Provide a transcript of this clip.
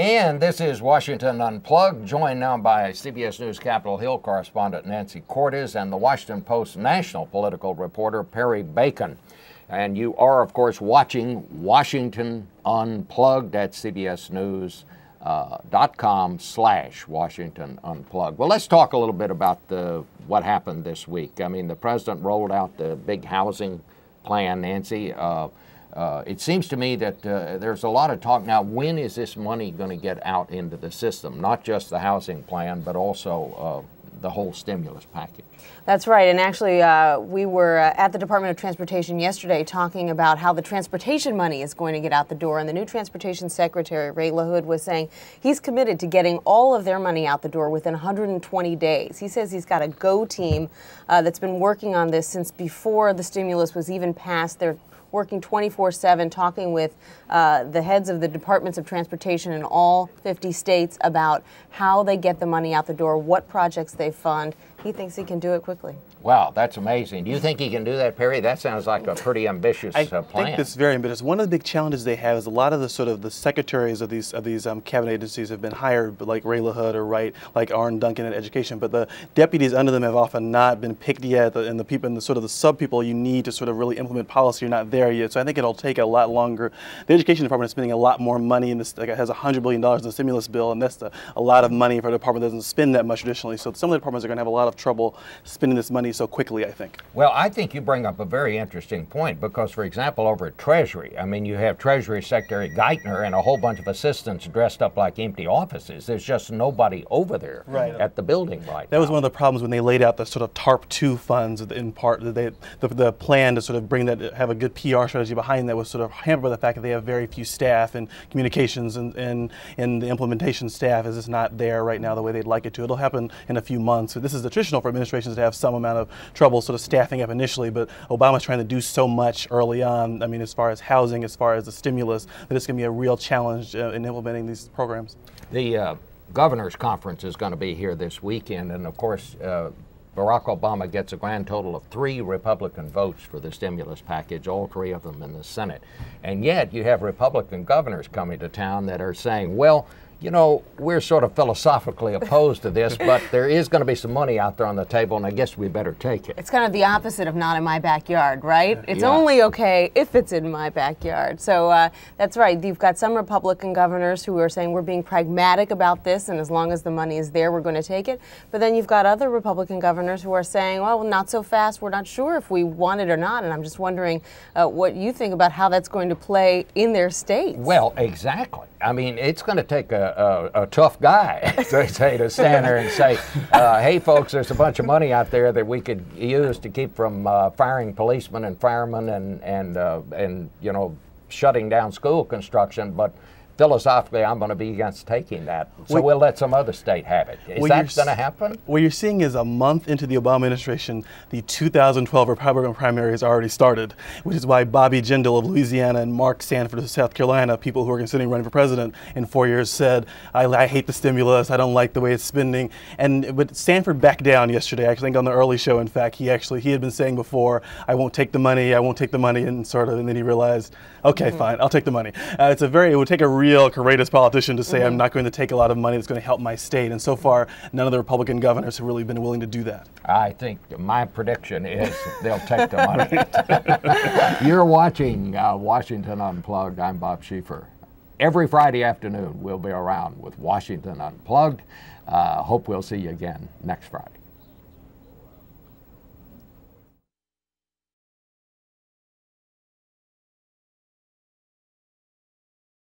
And this is Washington Unplugged, joined now by CBS News Capitol Hill correspondent Nancy Cortez and the Washington Post national political reporter Perry Bacon. And you are, of course, watching Washington Unplugged at cbsnews.com/Washington Unplugged. Well, let's talk a little bit about what happened this week. I mean, the president rolled out the big housing plan, Nancy. It seems to me that there's a lot of talk now. When is this money going to get out into the system? Not just the housing plan, but also the whole stimulus package. That's right. And actually, we were at the Department of Transportation yesterday talking about how the transportation money is going to get out the door. And the new Transportation Secretary, Ray LaHood, was saying he's committed to getting all of their money out the door within 120 days. He says he's got a GO team that's been working on this since before the stimulus was even passed. They're working 24/7, talking with the heads of the departments of transportation in all 50 states about how they get the money out the door, what projects they fund. He thinks he can do it quickly. Wow, that's amazing. Do you think he can do that, Perry? That sounds like a pretty ambitious plan. I think it's very ambitious. One of the big challenges they have is a lot of the secretaries of these cabinet agencies have been hired, like Ray LaHood or like Arne Duncan in education, but the deputies under them have often not been picked yet, and the people and the sub people you need to sort of really implement policy are not there yet. So I think it'll take a lot longer. The education department is spending a lot more money in this. Like, it has $100 billion in the stimulus bill, and that's a lot of money for a department that doesn't spend that much traditionally. So some of the departments are going to have a lot of trouble spending this money so quickly, I think. Well, I think you bring up a very interesting point because, for example, over at Treasury, I mean, you have Treasury Secretary Geithner and a whole bunch of assistants dressed up like empty offices. There's just nobody over there at the building right now. That was one of the problems when they laid out the sort of TARP 2 funds in part. The plan to sort of have a good PR strategy behind that was sort of hampered by the fact that they have very few staff, and communications and the implementation staff is just not there right now the way they'd like it to. It'll happen in a few months. So this is the traditional for administrations to have some amount of trouble sort of staffing up initially, but Obama's trying to do so much early on, I mean, as far as housing, as far as the stimulus, that it's going to be a real challenge in implementing these programs. The governor's conference is going to be here this weekend, and of course, Barack Obama gets a grand total of 3 Republican votes for the stimulus package, all 3 of them in the Senate. And yet you have Republican governors coming to town that are saying, well, you know, we're sort of philosophically opposed to this, but there is going to be some money out there on the table, and I guess we better take it. It's kind of the opposite of not in my backyard, right? It's only okay if it's in my backyard. So that's right. You've got some Republican governors who are saying we're being pragmatic about this, and as long as the money is there, we're going to take it. But then you've got other Republican governors who are saying, well, not so fast. We're not sure if we want it or not. And I'm just wondering what you think about how that's going to play in their states. Well, exactly. I mean, it's going to take a tough guy, to stand there and say, hey, folks, there's a bunch of money out there that we could use to keep from firing policemen and firemen and you know, shutting down school construction, but philosophically, I'm going to be against taking that. So we'll let some other state have it. Is that going to happen? What you're seeing is a month into the Obama administration, the 2012 Republican primary has already started, which is why Bobby Jindal of Louisiana and Mark Sanford of South Carolina, people who are considering running for president in 4 years, said, I hate the stimulus, I don't like the way it's spending. But Sanford backed down yesterday. I think on the early show, in fact, he had been saying before, I won't take the money, and then he realized, okay, fine, I'll take the money. It would take a real courageous politician to say, I'm not going to take a lot of money that's going to help my state. And so far, none of the Republican governors have really been willing to do that. I think my prediction is they'll take the money. You're watching Washington Unplugged. I'm Bob Schieffer. Every Friday afternoon, we'll be around with Washington Unplugged. Hope we'll see you again next Friday.